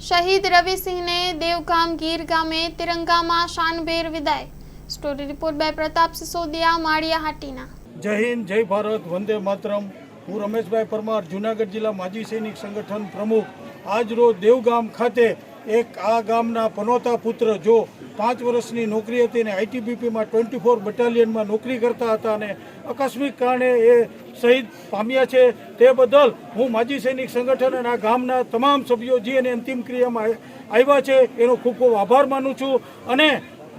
શહીદ રવિસિંહને દેવગામ ગીર ગામે તિરંગામાં શાનભેર વિદાય। Story report by Pratap Sisodiya, Maliya Hatina. જય હિન્દ, જય ભારત, વંદે માતરમ। હું રમેશભાઈ પરમાર, જૂનાગઢ જિલ્લા માજી સૈનિક સંગઠન પ્રમુખ। આજ રોજ દેવગામ ખાતે એક આ ગામના પનોતા પુત્ર જો 5 વર્ષની નોકરી હતી ને આઈટીબીપીમાં 24 બટાલિયનમાં નોકરી કરતા હતા અને આકસ્મિક કારણે એ શહીદ પામ્યા છે। તે બદલ હું માજી સૈનિક સંગઠન અને આ ગામના તમામ સભ્યો જે એને અંતિમ ક્રિયામાં આવ્યા છે એનો ખૂબ ખૂબ આભાર માનું છું। અને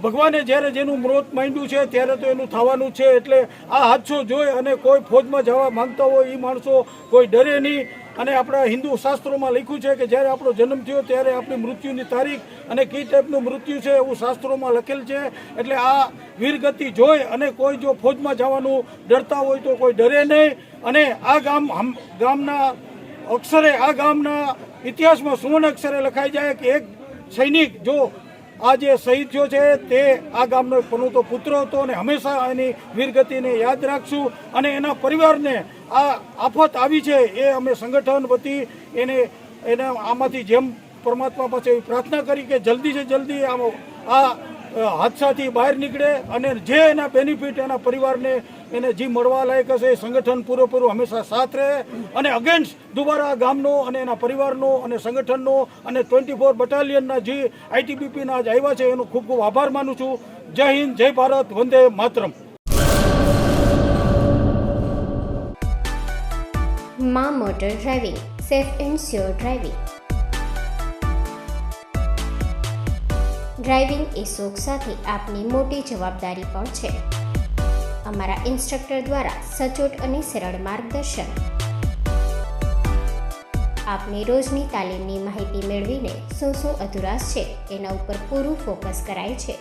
ભગવાને જ્યારે જેનું મૃત માંડ્યું છે ત્યારે તો એનું થવાનું છે। એટલે આ હાદસો જોઈ અને કોઈ ફોજમાં જવા માંગતા હોય એ માણસો કોઈ ડરે નહીં। અને આપણા હિન્દુ શાસ્ત્રોમાં લખ્યું છે કે જ્યારે આપણો જન્મ થયો ત્યારે આપણી મૃત્યુની તારીખ અને કઈ ટાઈપનું મૃત્યુ છે એવું શાસ્ત્રોમાં લખેલ છે। એટલે આ વીરગતિ જોઈ અને કોઈ જો ફોજમાં જવાનું ડરતા હોય તો કોઈ ડરે નહીં। અને આ ગામના અક્ષરે, આ ગામના ઇતિહાસમાં સુવર્ણ અક્ષરે લખાઈ જાય કે એક સૈનિક જો આ જે શહીદ થયો છે તે આ ગામનો એક પનોતો પુત્ર હતો અને હંમેશા એની વીરગતિને યાદ રાખશું। અને એના પરિવારને આ આફત આવી છે એ અમે સંગઠન વતી એને આમાંથી જેમ પરમાત્મા પાસે પ્રાર્થના કરી કે જલ્દી સે જલ્દી આ હાદસાથી બહાર નીકળે અને જે એના બેનિફિટ એના પરિવારને એને જે મળવા લાયક હશે એ સંગઠન પૂરેપૂરું હંમેશા સાથ રહે। અને અગેન્સ્ટ દુબારા ગામનો અને એના પરિવારનો અને સંગઠનનો અને 24 બટાલિયનના જે આઈટીબીપીના આજ આવ્યા છે એનો ખૂબ ખૂબ આભાર માનું છું। જય હિન્દ, જય ભારત, વંદે માતરમ। માં motor driving, safe and sure driving. Driving એ શોખ સાથે આપની મોટી જવાબદારી પણ છે। અમારા ઇન્સ્ટ્રક્ટર દ્વારા સચોટ અને સરળ માર્ગદર્શન આપની રોજની તાલીમની માહિતી મેળવીને શું અધુરાશ છે એના ઉપર પૂરું ફોકસ કરાય છે।